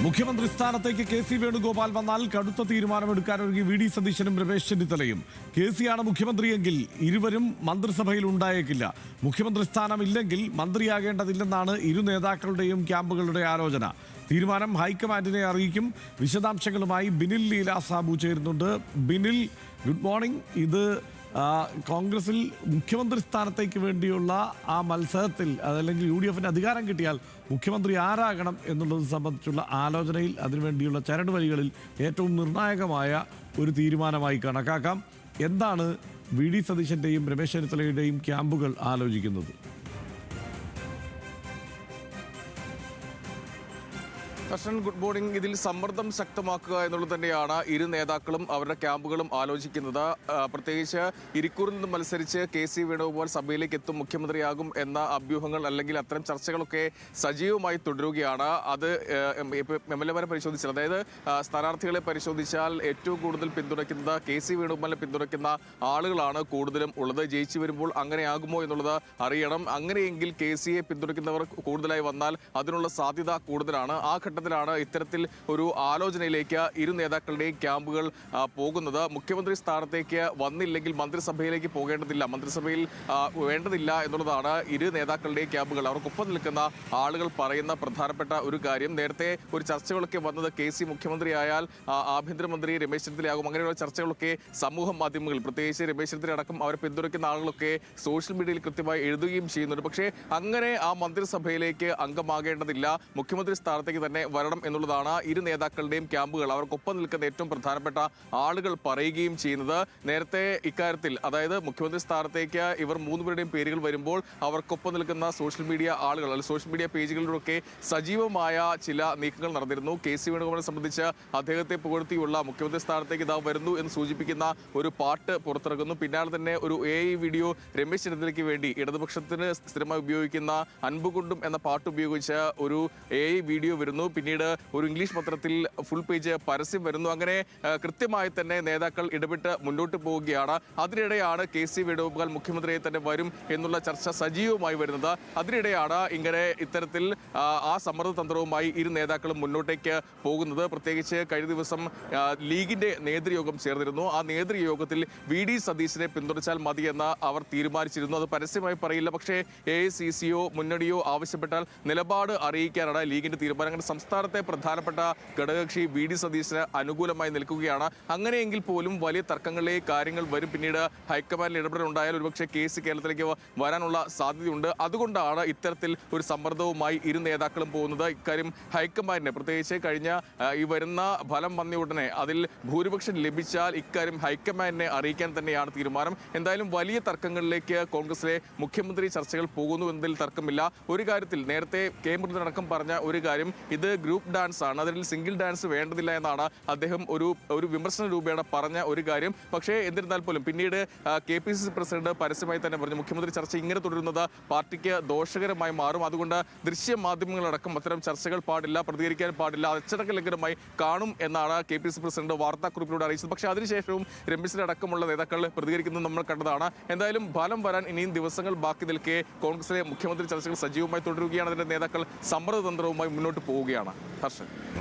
മുഖ്യമന്ത്രി സ്ഥാനത്തേക്ക് കെ.സി. വേണുഗോപാൽ വന്നാൽ കടുത്ത തീരുമാനമെടുക്കാനൊരുങ്ങി വി.ഡി. സതീശനും രമേശ് ചെന്നിത്തലയും. കെ.സിയാണ് മുഖ്യമന്ത്രിയെങ്കിൽ ഇരുവരും മന്ത്രിസഭയിൽ ഉണ്ടായേക്കില്ല. മുഖ്യമന്ത്രി സ്ഥാനമില്ലെങ്കിൽ മന്ത്രിയാകേണ്ടതില്ലെന്നാണ് ഇരു നേതാക്കളുടെയും ക്യാമ്പുകളുടെ ആലോചന. തീരുമാനം ഹൈക്കമാൻഡിനെ അറിയിക്കും. വിശദാംശങ്ങളുമായി ബിനിൽ ലീല സാബു ചേരുന്നുണ്ട്. Binil, good morning. ഇത് കോൺഗ്രസിൽ മുഖ്യമന്ത്രി സ്ഥാനത്തേക്ക് വേണ്ടിയുള്ള ആ മത്സരത്തിൽ, അതല്ലെങ്കിൽ UDFന് അധികാരം കിട്ടിയാൽ മുഖ്യമന്ത്രി ആരാകണം എന്നുള്ളത് സംബന്ധിച്ചുള്ള ആലോചനയിൽ, അതിനുവേണ്ടിയുള്ള ചരടുവലികളിൽ ഏറ്റവും നിർണായകമായ ഒരു തീരുമാനമായി കണക്കാക്കാം. എന്താണ് വി.ഡി. സതീശൻ്റെയും രമേശ് ചെന്നിത്തലയുടെയും ക്യാമ്പുകൾ ആലോചിക്കുന്നത്? കർഷൻ, ഗുഡ് മോർണിംഗ്. ഇതിൽ സമ്മർദ്ദം ശക്തമാക്കുക എന്നുള്ളത് തന്നെയാണ് ഇരു നേതാക്കളും അവരുടെ ക്യാമ്പുകളും ആലോചിക്കുന്നത്. പ്രത്യേകിച്ച് ഇരിക്കൂറിൽ നിന്ന് മത്സരിച്ച് കെ.സി. വേണുഗോപാൽ സഭയിലേക്ക് എത്തും, മുഖ്യമന്ത്രിയാകും എന്ന അഭ്യൂഹങ്ങൾ അല്ലെങ്കിൽ അത്തരം ചർച്ചകളൊക്കെ സജീവമായി തുടരുകയാണ്. അത് MLA-മാരെ പരിശോധിച്ചാൽ, അതായത് സ്ഥാനാർത്ഥികളെ പരിശോധിച്ചാൽ ഏറ്റവും കൂടുതൽ പിന്തുണയ്ക്കുന്നത് കെ.സി. വേണുഗോപാലിനെ പിന്തുണയ്ക്കുന്ന ആളുകളാണ് കൂടുതലും ഉള്ളത്. ജയിച്ചു വരുമ്പോൾ അങ്ങനെയാകുമോ എന്നുള്ളത് അറിയണം. അങ്ങനെയെങ്കിൽ കെ.സിയെ പിന്തുണയ്ക്കുന്നവർ കൂടുതലായി വന്നാൽ അതിനുള്ള സാധ്യത കൂടുതലാണ്. ആ ഘട്ടത്തിലാണ് ഇത്തരത്തിൽ ഒരു ആലോചനയിലേക്ക് ഇരു നേതാക്കളുടെയും ക്യാമ്പുകൾ പോകുന്നത്. മുഖ്യമന്ത്രി സ്ഥാനത്തേക്ക് വന്നില്ലെങ്കിൽ മന്ത്രിസഭയിലേക്ക് പോകേണ്ടതില്ല, മന്ത്രിസഭയിൽ വേണ്ടതില്ല എന്നുള്ളതാണ് ഇരു നേതാക്കളുടെയും ക്യാമ്പുകൾ. അവർക്കൊപ്പം നിൽക്കുന്ന ആളുകൾ പറയുന്ന പ്രധാനപ്പെട്ട ഒരു കാര്യം. നേരത്തെ ഒരു ചർച്ചകളൊക്കെ വന്നത് കെ.സി. മുഖ്യമന്ത്രിയായാൽ ആഭ്യന്തരമന്ത്രി രമേശ് ചെന്നിത്തലയാകും. അങ്ങനെയുള്ള ചർച്ചകളൊക്കെ സമൂഹ മാധ്യമങ്ങൾ, പ്രത്യേകിച്ച് രമേശ് ചെന്നിത്തല അടക്കം അവരെ പിന്തുണയ്ക്കുന്ന ആളുകളൊക്കെ സോഷ്യൽ മീഡിയയിൽ കൃത്യമായി എഴുതുകയും ചെയ്യുന്നുണ്ട്. പക്ഷേ അങ്ങനെ ആ മന്ത്രിസഭയിലേക്ക് അംഗമാകേണ്ടതില്ല, മുഖ്യമന്ത്രി സ്ഥാനത്തേക്ക് തന്നെ വരണം എന്നുള്ളതാണ് ഇരു നേതാക്കളുടെയും ക്യാമ്പുകൾ, അവർക്കൊപ്പം നിൽക്കുന്ന ഏറ്റവും പ്രധാനപ്പെട്ട ആളുകൾ പറയുകയും ചെയ്യുന്നത്. നേരത്തെ ഇക്കാര്യത്തിൽ, അതായത് മുഖ്യമന്ത്രി സ്ഥാനത്തേക്ക് ഇവർ മൂന്നുപേരുടെയും പേരുകൾ വരുമ്പോൾ അവർക്കൊപ്പം നിൽക്കുന്ന സോഷ്യൽ മീഡിയ ആളുകൾ, അല്ലെങ്കിൽ സോഷ്യൽ മീഡിയ പേജുകളിലൊക്കെ സജീവമായ ചില നീക്കങ്ങൾ നടന്നിരുന്നു. കെ.സി. വേണുഗോപാലിനെ സംബന്ധിച്ച് അദ്ദേഹത്തെ പുകഴ്ത്തിയുള്ള മുഖ്യമന്ത്രി സ്ഥാനത്തേക്ക് ഇതാ വരുന്നു എന്ന് സൂചിപ്പിക്കുന്ന ഒരു പാട്ട് പുറത്തിറങ്ങുന്നു. പിന്നാലെ തന്നെ ഒരു AI വീഡിയോ രമേശ് ചെന്നിത്തലയ്ക്ക് വേണ്ടി ഇടതുപക്ഷത്തിന് സ്ഥിരമായി ഉപയോഗിക്കുന്ന അൻപുകൊണ്ടും എന്ന പാട്ട് ഉപയോഗിച്ച് ഒരു AI വീഡിയോ വരുന്നു. പിന്നീട് ഒരു ഇംഗ്ലീഷ് പത്രത്തിൽ ഫുൾ പേജ് പരസ്യം വരുന്നു. അങ്ങനെ കൃത്യമായി തന്നെ നേതാക്കൾ ഇടപെട്ട് മുന്നോട്ട് പോവുകയാണ്. അതിനിടെയാണ് കെ.സി. വേണുഗോപാൽ മുഖ്യമന്ത്രിയെ തന്നെ വരും എന്നുള്ള ചർച്ച സജീവമായി വരുന്നത്. അതിനിടെയാണ് ഇങ്ങനെ ഇത്തരത്തിൽ ആ സമ്മർദ്ദ തന്ത്രവുമായി ഇരു നേതാക്കളും മുന്നോട്ടേക്ക് പോകുന്നത്. പ്രത്യേകിച്ച് കഴിഞ്ഞ ദിവസം ലീഗിന്റെ നേതൃയോഗം ചേർന്നിരുന്നു. ആ നേതൃയോഗത്തിൽ വി.ഡി. സതീശനെ പിന്തുണച്ചാൽ മതിയെന്ന് അവർ തീരുമാനിച്ചിരുന്നു. അത് പരസ്യമായി പറയില്ല, പക്ഷേ AICCയോ മുന്നണിയോ ആവശ്യപ്പെട്ടാൽ നിലപാട് അറിയിക്കാനാണ് ലീഗിന്റെ തീരുമാനം. സംസ്ഥാനത്തെ പ്രധാനപ്പെട്ട ഘടകകക്ഷി വി.ഡി. സതീശന് അനുകൂലമായി നിൽക്കുകയാണ്. അങ്ങനെയെങ്കിൽ പോലും വലിയ തർക്കങ്ങളിലേക്ക് കാര്യങ്ങൾ വരും. പിന്നീട് ഹൈക്കമാൻഡിൽ ഇടപെടലുണ്ടായാൽ ഒരുപക്ഷെ കേസ് കേരളത്തിലേക്ക് വരാനുള്ള സാധ്യതയുണ്ട്. അതുകൊണ്ടാണ് ഇത്തരത്തിൽ ഒരു സമ്മർദ്ദവുമായി ഇരു നേതാക്കളും പോകുന്നത്. ഇക്കാര്യം ഹൈക്കമാൻഡിനെ, പ്രത്യേകിച്ച് കഴിഞ്ഞ ഈ വരുന്ന ഫലം വന്ന ഉടനെ അതിൽ ഭൂരിപക്ഷം ലഭിച്ചാൽ ഇക്കാര്യം ഹൈക്കമാൻഡിനെ അറിയിക്കാൻ തന്നെയാണ് തീരുമാനം. എന്തായാലും വലിയ തർക്കങ്ങളിലേക്ക് കോൺഗ്രസിലെ മുഖ്യമന്ത്രി ചർച്ചകൾ പോകുന്നു എന്നതിൽ തർക്കമില്ല. ഒരു കാര്യത്തിൽ നേരത്തെ കെ മുരളീധരൻ പറഞ്ഞ ഒരു കാര്യം, ഇത് ഗ്രൂപ്പ് ഡാൻസ് ആണ്, അതിൽ സിംഗിൾ ഡാൻസ് വേണ്ടതില്ല എന്നാണ് അദ്ദേഹം ഒരു വിമർശന രൂപേണ പറഞ്ഞ ഒരു കാര്യം. പക്ഷേ എന്നിരുന്നാൽ പോലും പിന്നീട് KPCC പ്രസിഡന്റ് പരസ്യമായി തന്നെ പറഞ്ഞു, മുഖ്യമന്ത്രി ചർച്ച ഇങ്ങനെ തുടരുന്നത് പാർട്ടിക്ക് ദോഷകരമായി മാറും, അതുകൊണ്ട് ദൃശ്യ മാധ്യമങ്ങളടക്കം അത്തരം ചർച്ചകൾ പാടില്ല, പ്രതികരിക്കാൻ പാടില്ല, അച്ചടക്ക ലംഘനമായി കാണും എന്നാണ് KPCC പ്രസിഡന്റ് വാർത്താക്കുറിപ്പിലൂടെ അറിയിച്ചത്. പക്ഷേ അതിനുശേഷവും രമേശിനെ അടക്കമുള്ള നേതാക്കൾ പ്രതികരിക്കുന്നത് നമ്മൾ കണ്ടതാണ്. എന്തായാലും ഫലം വരാൻ ഇനിയും ദിവസങ്ങൾ ബാക്കി നിൽക്കെ കോൺഗ്രസിലെ മുഖ്യമന്ത്രി ചർച്ചകൾ സജീവമായി തുടരുകയാണ്. അതിന്റെ നേതാക്കൾ സമ്മർദ്ദതന്ത്രവുമായി മുന്നോട്ട് പോവുകയാണ്. ഹർഷൻ.